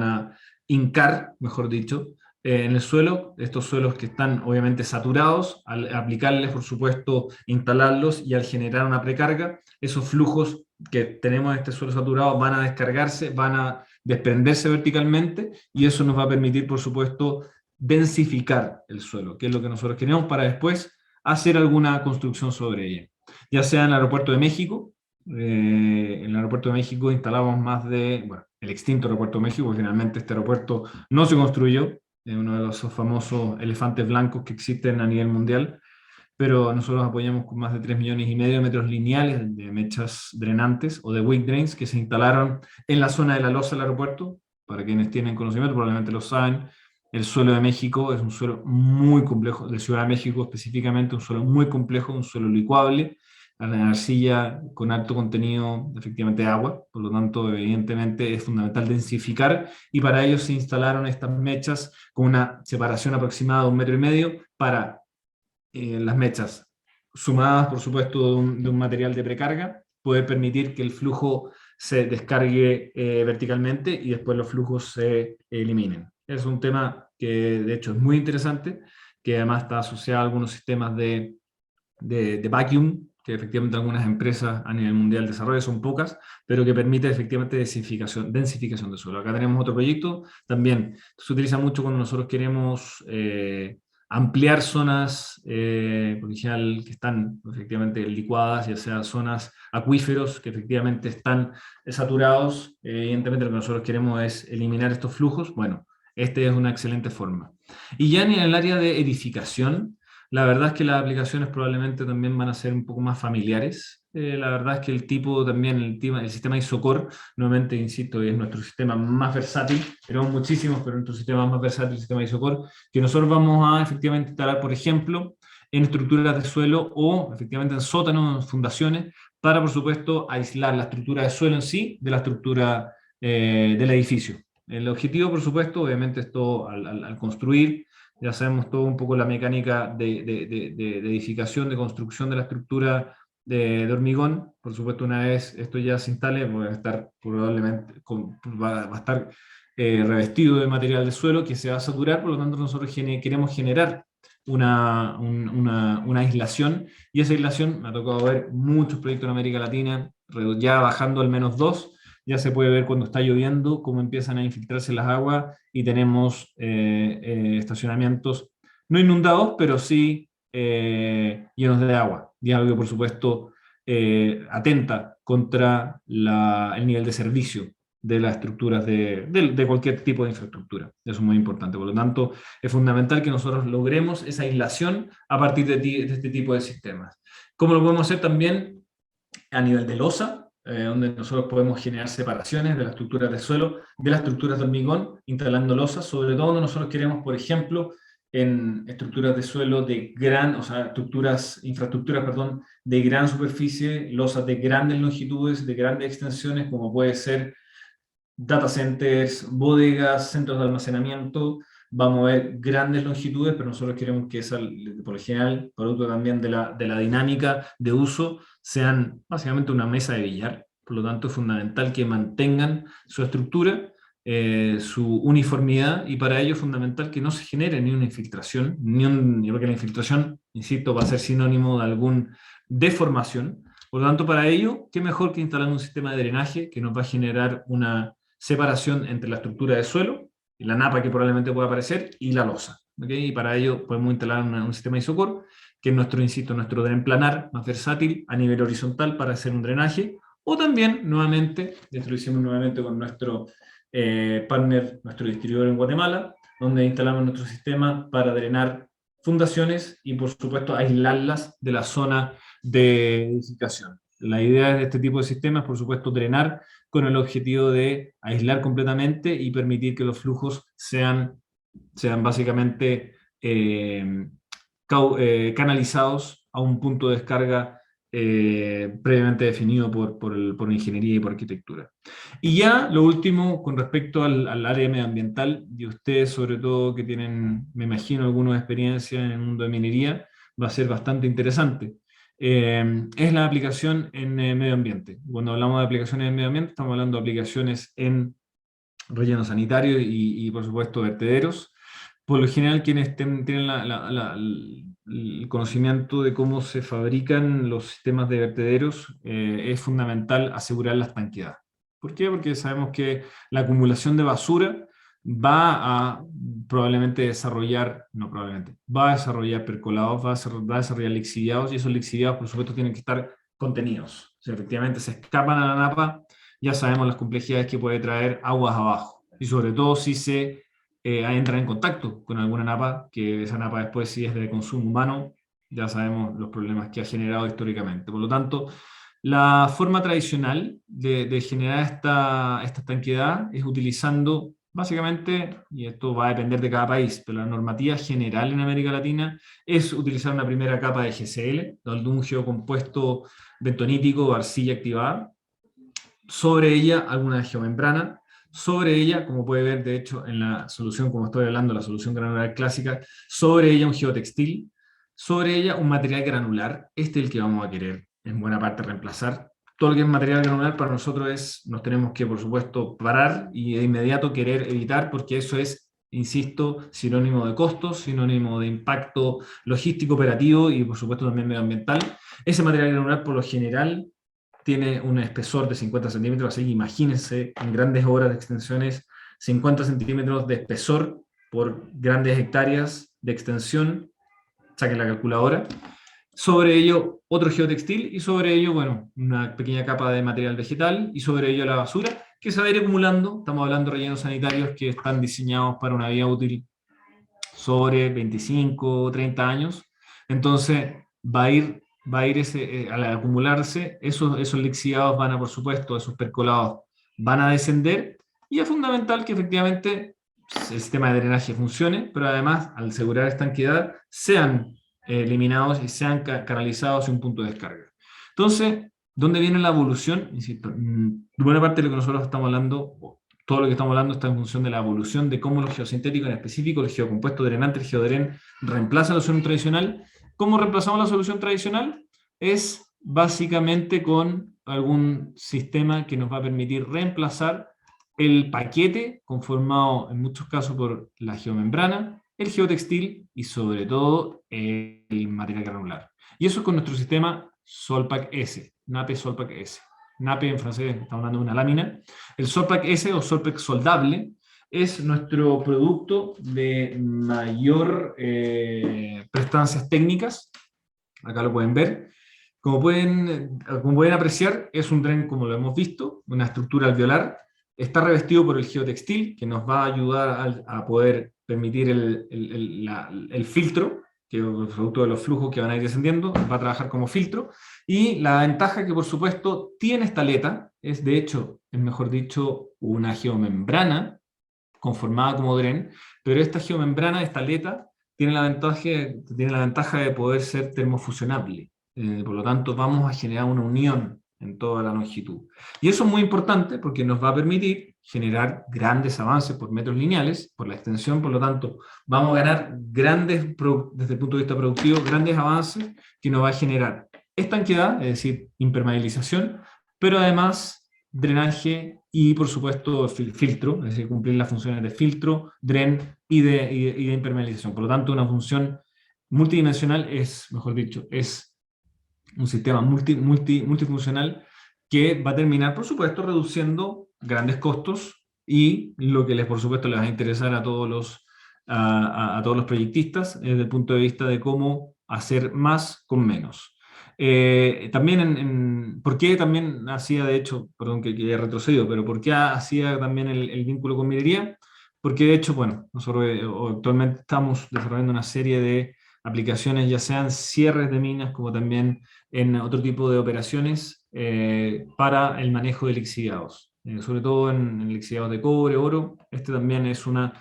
a hincar, mejor dicho, en el suelo, estos suelos que están obviamente saturados, al aplicarles, por supuesto, instalarlos y al generar una precarga, esos flujos que tenemos en este suelo saturado van a descargarse, van a desprenderse verticalmente y eso nos va a permitir, por supuesto, densificar el suelo, que es lo que nosotros queremos para después hacer alguna construcción sobre ella. Ya sea en el aeropuerto de México, en el aeropuerto de México instalamos bueno, el extinto aeropuerto de México, porque finalmente este aeropuerto no se construyó, es uno de los famosos elefantes blancos que existen a nivel mundial, pero nosotros apoyamos con más de 3,5 millones de metros lineales de mechas drenantes o de wick drains que se instalaron en la zona de la losa del aeropuerto. Para quienes tienen conocimiento, probablemente lo saben, el suelo de México es un suelo muy complejo, de Ciudad de México específicamente, un suelo muy complejo, un suelo licuable, la arcilla con alto contenido efectivamente de agua, por lo tanto evidentemente es fundamental densificar y para ello se instalaron estas mechas con una separación aproximada de 1,5 metros para las mechas sumadas por supuesto de un material de precarga, poder permitir que el flujo se descargue verticalamente y después los flujos se eliminen. Es un tema que de hecho es muy interesante, que además está asociado a algunos sistemas de vacuum, que efectivamente algunas empresas a nivel mundial desarrollan, son pocas, pero que permite efectivamente densificación de suelo. Acá tenemos otro proyecto, también se utiliza mucho cuando nosotros queremos ampliar zonas, por ejemplo, que están efectivamente licuadas, ya sea zonas acuíferos que efectivamente están saturados. Evidentemente lo que nosotros queremos es eliminar estos flujos. Bueno, esta es una excelente forma. Y ya en el área de edificación, la verdad es que las aplicaciones probablemente también van a ser un poco más familiares. La verdad es que el sistema Isocor, nuevamente insisto, es nuestro sistema más versátil. Tenemos muchísimos, pero nuestro sistema más versátil es el sistema Isocor, que nosotros vamos a efectivamente instalar, por ejemplo, en estructuras de suelo o efectivamente en sótanos, en fundaciones, para, por supuesto, aislar la estructura de suelo en sí de la estructura del edificio. El objetivo, por supuesto, obviamente, es todo al construir. Ya sabemos todo un poco la mecánica de edificación, de construcción de la estructura de hormigón. Por supuesto, una vez esto ya se instale, va a estar probablemente va a estar revestido de material de suelo que se va a saturar, por lo tanto nosotros queremos generar una aislación, y esa aislación me ha tocado ver muchos proyectos en América Latina, ya bajando al -2, ya se puede ver cuando está lloviendo cómo empiezan a infiltrarse las aguas y tenemos estacionamientos no inundados, pero sí llenos de agua. Y algo que, por supuesto, atenta contra el nivel de servicio de las estructuras de cualquier tipo de infraestructura. Eso es muy importante. Por lo tanto, es fundamental que nosotros logremos esa aislación a partir de este tipo de sistemas. ¿Cómo lo podemos hacer también a nivel de losa? Donde nosotros podemos generar separaciones de las estructuras de suelo, de las estructuras de hormigón, instalando losas, sobre todo cuando nosotros queremos, por ejemplo, en estructuras de suelo infraestructuras, perdón, de gran superficie, losas de grandes longitudes, de grandes extensiones, como puede ser data centers, bodegas, centros de almacenamiento. Vamos a ver grandes longitudes, pero nosotros queremos que por lo general, producto también de la dinámica de uso, sean básicamente una mesa de billar. Por lo tanto, es fundamental que mantengan su estructura, su uniformidad, y para ello es fundamental que no se genere ni una infiltración, porque la infiltración, insisto, va a ser sinónimo de alguna deformación. Por lo tanto, para ello, qué mejor que instalar un sistema de drenaje que nos va a generar una separación entre la estructura del suelo, y la napa que probablemente pueda aparecer, y la losa. ¿Okay? Y para ello podemos instalar un sistema isocor, que es nuestro, insisto, nuestro dren planar más versátil a nivel horizontal para hacer un drenaje, o también, nuevamente, esto lo hicimos nuevamente con nuestro partner, nuestro distribuidor en Guatemala, donde instalamos nuestro sistema para drenar fundaciones y, por supuesto, aislarlas de la zona de edificación. La idea de este tipo de sistemas, por supuesto, drenar con el objetivo de aislar completamente y permitir que los flujos sean básicamente canalizados a un punto de descarga previamente definido por ingeniería y por arquitectura. Y ya lo último, con respecto al área medioambiental, y ustedes sobre todo que tienen, me imagino, alguna experiencia en el mundo de minería, va a ser bastante interesante. Es la aplicación en medio ambiente. Cuando hablamos de aplicaciones en medio ambiente, estamos hablando de aplicaciones en relleno sanitario y por supuesto, vertederos. Por lo general, quienes tienen el conocimiento de cómo se fabrican los sistemas de vertederos, es fundamental asegurar la estanqueidad. ¿Por qué? Porque sabemos que la acumulación de basura va a probablemente desarrollar, no probablemente, va a desarrollar percolados, va a desarrollar lixiviados, y esos lixiviados, por supuesto, tienen que estar contenidos. Si efectivamente se escapan a la napa, ya sabemos las complejidades que puede traer aguas abajo. Y sobre todo si se entra en contacto con alguna napa, que esa napa después, si es de consumo humano, ya sabemos los problemas que ha generado históricamente. Por lo tanto, la forma tradicional de generar esta estanqueidad es utilizando, básicamente, y esto va a depender de cada país, pero la normativa general en América Latina es utilizar una primera capa de GCL, de un geocompuesto bentonítico o arcilla activada, sobre ella alguna geomembrana, sobre ella, como puede ver de hecho en la solución, como estoy hablando, la solución granular clásica, sobre ella un geotextil, sobre ella un material granular, este es el que vamos a querer en buena parte reemplazar. Todo lo que es material granular para nosotros nos tenemos que, por supuesto, parar y de inmediato querer evitar, porque eso es, insisto, sinónimo de costos, sinónimo de impacto logístico operativo y, por supuesto, también medioambiental. Ese material granular, por lo general, tiene un espesor de 50 centímetros, así que imagínense en grandes obras de extensiones 50 centímetros de espesor por grandes hectáreas de extensión, saquen la calculadora. Sobre ello otro geotextil y sobre ello, bueno, una pequeña capa de material vegetal y sobre ello la basura que se va a ir acumulando. Estamos hablando de rellenos sanitarios que están diseñados para una vida útil sobre 25 o 30 años. Entonces al acumularse, esos lixiviados van a, por supuesto, esos percolados van a descender, y es fundamental que efectivamente el sistema de drenaje funcione, pero además, al asegurar estanqueidad, sean eliminados y sean canalizados hacia un punto de descarga. Entonces, ¿dónde viene la evolución? Insisto, buena parte de lo que nosotros estamos hablando, todo lo que estamos hablando está en función de la evolución de cómo los geosintéticos, en específico el geocompuesto drenante, el geodren, reemplaza la solución tradicional. ¿Cómo reemplazamos la solución tradicional? Es básicamente con algún sistema que nos va a permitir reemplazar el paquete conformado en muchos casos por la geomembrana, el geotextil y sobre todo el material granular. Y eso es con nuestro sistema Solpac S, NAPE Solpac S. NAPE en francés, estamos hablando de una lámina. El Solpac S o Solpac soldable es nuestro producto de mayor prestancias técnicas. Acá lo pueden ver. Como pueden apreciar, es un dren, como lo hemos visto, una estructura alveolar. Está revestido por el geotextil, que nos va a ayudar a poder permitir el filtro, que es el producto de los flujos que van a ir descendiendo, va a trabajar como filtro. Y la ventaja que, por supuesto, tiene esta aleta, es de hecho, es mejor dicho, una geomembrana conformada como dren, pero esta geomembrana, esta aleta, tiene la ventaja de poder ser termofusionable. Por lo tanto, vamos a generar una unión en toda la longitud. Y eso es muy importante porque nos va a permitir generar grandes avances por metros lineales, por la extensión. Por lo tanto, vamos a ganar desde el punto de vista productivo, grandes avances que nos va a generar estanqueidad, es decir, impermeabilización, pero además drenaje y, por supuesto, filtro, es decir, cumplir las funciones de filtro, dren y de impermeabilización. Por lo tanto, una función multidimensional es, mejor dicho, es un sistema multifuncional que va a terminar, por supuesto, reduciendo grandes costos y lo que les, por supuesto, les va a interesar a todos a todos los proyectistas desde el punto de vista de cómo hacer más con menos. También ¿por qué también hacía, de hecho, perdón que he retrocedido, pero por qué hacía también el vínculo con minería? Porque de hecho, bueno, nosotros actualmente estamos desarrollando una serie de aplicaciones, ya sean cierres de minas como también en otro tipo de operaciones para el manejo de lixiviados, sobre todo en lixiviados de cobre, oro. Este también es una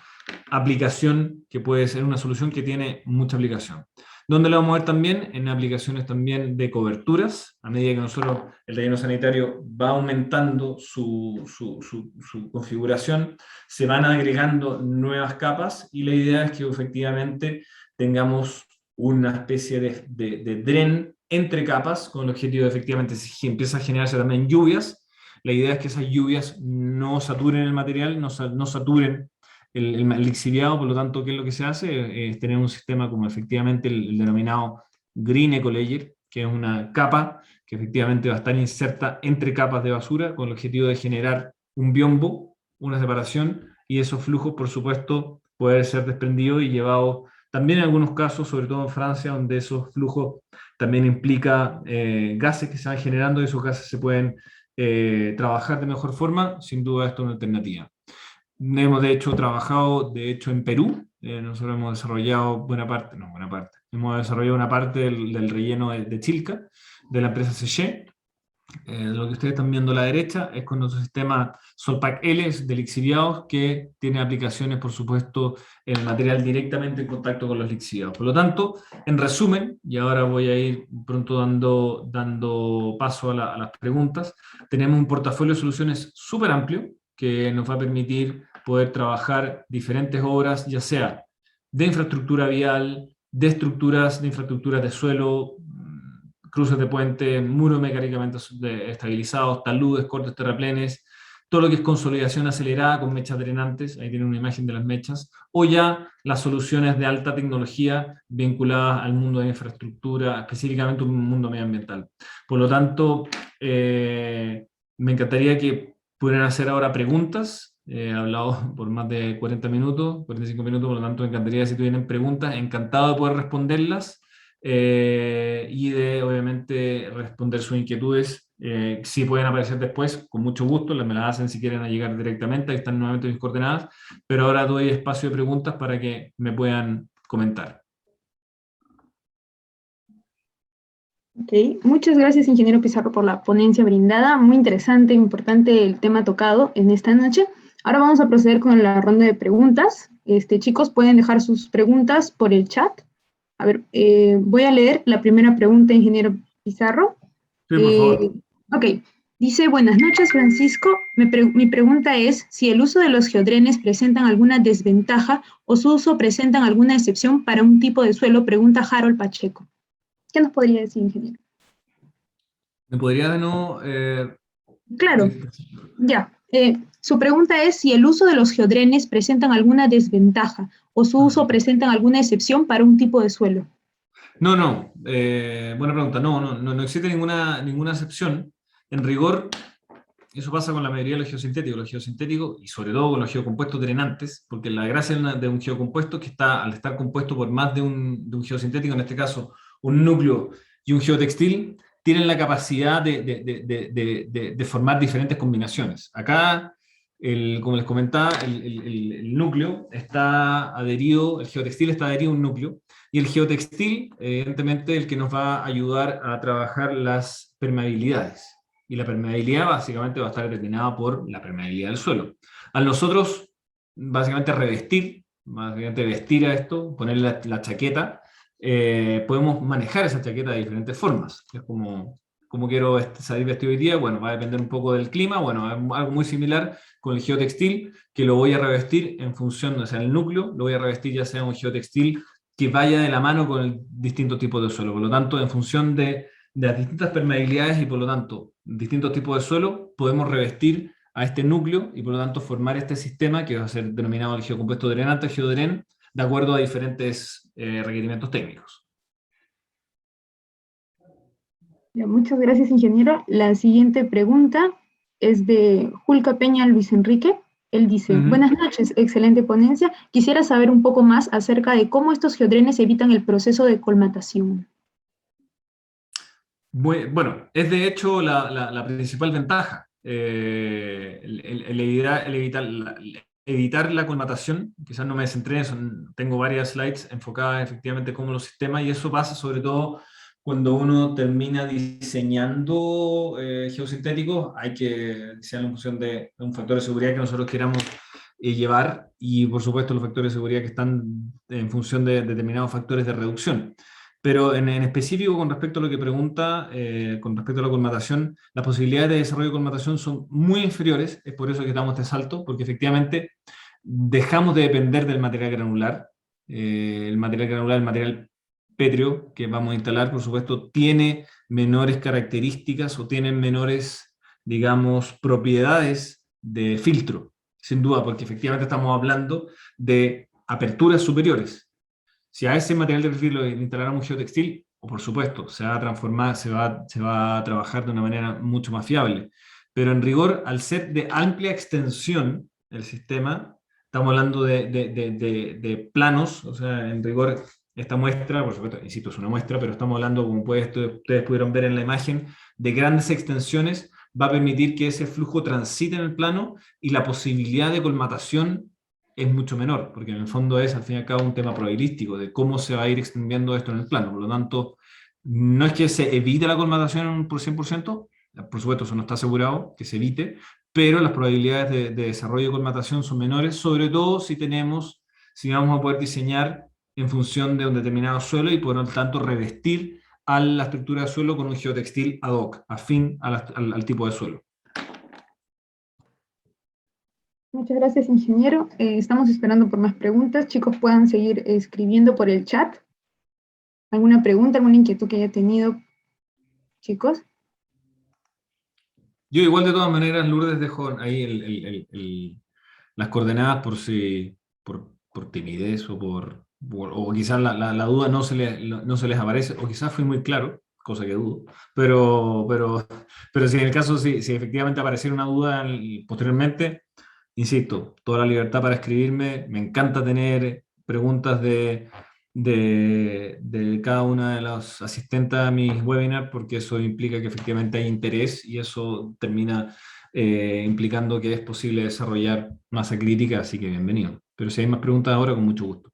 aplicación que puede ser una solución que tiene mucha aplicación. ¿Dónde lo vamos a ver también? En aplicaciones también de coberturas. A medida que nosotros, el relleno sanitario va aumentando su configuración, se van agregando nuevas capas y la idea es que efectivamente tengamos una especie de dren entre capas con el objetivo de efectivamente si empieza a generarse también lluvias, la idea es que esas lluvias no saturen el material, no saturen el lixiviado. Por lo tanto, ¿qué es lo que se hace? Es tener un sistema como efectivamente el denominado Green Eco Layer, que es una capa que efectivamente va a estar inserta entre capas de basura con el objetivo de generar un biombo, una separación, y esos flujos, por supuesto, poder ser desprendidos y llevados también en algunos casos, sobre todo en Francia, donde esos flujos también implica gases que se van generando y esos gases se pueden trabajar de mejor forma. Sin duda esto es una alternativa. Hemos de hecho trabajado, de hecho en Perú, nosotros hemos desarrollado hemos desarrollado una parte del relleno de Chilca, de la empresa Seché. Lo que ustedes están viendo a la derecha es con nuestro sistema Solpac L de lixiviados que tiene aplicaciones, por supuesto, en el material directamente en contacto con los lixiviados. Por lo tanto, en resumen, y ahora voy a ir pronto dando paso a las preguntas, tenemos un portafolio de soluciones súper amplio que nos va a permitir poder trabajar diferentes obras, ya sea de infraestructura vial, de estructuras, de infraestructuras de suelo, cruces de puente, muros mecánicamente estabilizados, taludes, cortes, terraplenes, todo lo que es consolidación acelerada con mechas drenantes, ahí tienen una imagen de las mechas, o ya las soluciones de alta tecnología vinculadas al mundo de infraestructura, específicamente un mundo medioambiental. Por lo tanto, me encantaría que pudieran hacer ahora preguntas. He hablado por más de 40 minutos, 45 minutos, por lo tanto me encantaría si tuvieran preguntas, encantado de poder responderlas y de obviamente responder sus inquietudes. Si pueden aparecer después, con mucho gusto, me las hacen si quieren llegar directamente, ahí están nuevamente mis coordenadas, pero ahora doy espacio de preguntas para que me puedan comentar. Ok, muchas gracias, ingeniero Pizarro, por la ponencia brindada. Muy interesante, importante el tema tocado en esta noche. Ahora vamos a proceder con la ronda de preguntas. Chicos, pueden dejar sus preguntas por el chat. A ver, voy a leer la primera pregunta, ingeniero Pizarro. Sí, por favor. Ok, dice, buenas noches, Francisco. Mi pregunta es si el uso de los geodrenes presentan alguna desventaja o su uso presentan alguna excepción para un tipo de suelo, pregunta Harold Pacheco. ¿Qué nos podría decir, ingeniero? ¿Me podría de nuevo? Claro, ya. Su pregunta es si el uso de los geodrenes presentan alguna desventaja o su uso presentan alguna excepción para un tipo de suelo. No. Buena pregunta. No existe ninguna excepción. En rigor, eso pasa con la mayoría de los geosintéticos. Los geosintéticos, y sobre todo con los geocompuestos drenantes, porque la gracia de un geocompuesto es que al estar compuesto por más de un geosintético, en este caso un núcleo y un geotextil, tienen la capacidad de formar diferentes combinaciones. Acá, como les comentaba, el núcleo está adherido, el geotextil está adherido a un núcleo, y el geotextil, evidentemente, el que nos va a ayudar a trabajar las permeabilidades. Y la permeabilidad básicamente va a estar determinada por la permeabilidad del suelo. Al nosotros, básicamente vestir a esto, ponerle la chaqueta, podemos manejar esa chaqueta de diferentes formas. Es como quiero salir vestido hoy día, bueno, va a depender un poco del clima, bueno, es algo muy similar con el geotextil, que lo voy a revestir en función, o sea, el núcleo, lo voy a revestir ya sea un geotextil que vaya de la mano con el distinto tipo de suelo. Por lo tanto, en función de las distintas permeabilidades y por lo tanto distintos tipos de suelo, podemos revestir a este núcleo y por lo tanto formar este sistema que va a ser denominado el geocompuesto drenante-geodren de acuerdo a diferentes requerimientos técnicos. Ya, muchas gracias, ingeniero. La siguiente pregunta es de Julca Peña Luis Enrique. Él dice, buenas noches, excelente ponencia. Quisiera saber un poco más acerca de cómo estos geodrenes evitan el proceso de colmatación. Bueno, es de hecho la principal ventaja, evitar la colmatación. Quizás no me centré en eso, tengo varias slides enfocadas efectivamente en cómo los sistemas, y eso pasa sobre todo cuando uno termina diseñando geosintéticos. Hay que diseñarlo en función de un factor de seguridad que nosotros queramos llevar, y por supuesto los factores de seguridad que están en función de determinados factores de reducción. Pero en específico, con respecto a lo que pregunta, con respecto a la colmatación, las posibilidades de desarrollo de colmatación son muy inferiores. Es por eso que damos este salto, porque efectivamente dejamos de depender del material granular. El material granular, el material pétreo que vamos a instalar, por supuesto, tiene menores características o tiene menores, digamos, propiedades de filtro, sin duda, porque efectivamente estamos hablando de aperturas superiores. Si a ese material de perfil lo instaláramos geotextil, o por supuesto, se va a transformar, se va a trabajar de una manera mucho más fiable. Pero en rigor, al ser de amplia extensión el sistema, estamos hablando de planos, o sea, en rigor, esta muestra, por supuesto, insisto, es una muestra, pero estamos hablando, como ustedes pudieron ver en la imagen, de grandes extensiones. Va a permitir que ese flujo transite en el plano y la posibilidad de colmatación es mucho menor, porque en el fondo es al fin y al cabo un tema probabilístico de cómo se va a ir extendiendo esto en el plano. Por lo tanto, no es que se evite la colmatación por 100%, por supuesto eso no está asegurado que se evite, pero las probabilidades de desarrollo de colmatación son menores, sobre todo si vamos a poder diseñar en función de un determinado suelo y por lo tanto revestir a la estructura de suelo con un geotextil ad hoc, afín al tipo de suelo. Muchas gracias, ingeniero. Estamos esperando por más preguntas. Chicos, puedan seguir escribiendo por el chat. ¿Alguna pregunta, alguna inquietud que haya tenido, chicos? Yo igual de todas maneras, Lourdes, dejo ahí las coordenadas por timidez o quizás la duda no se les aparece, o quizás fui muy claro, cosa que dudo, pero si en el caso, si efectivamente apareciera una duda posteriormente, insisto, toda la libertad para escribirme. Me encanta tener preguntas de cada una de las asistentes a mis webinars, porque eso implica que efectivamente hay interés y eso termina implicando que es posible desarrollar masa crítica, así que bienvenido. Pero si hay más preguntas ahora, con mucho gusto.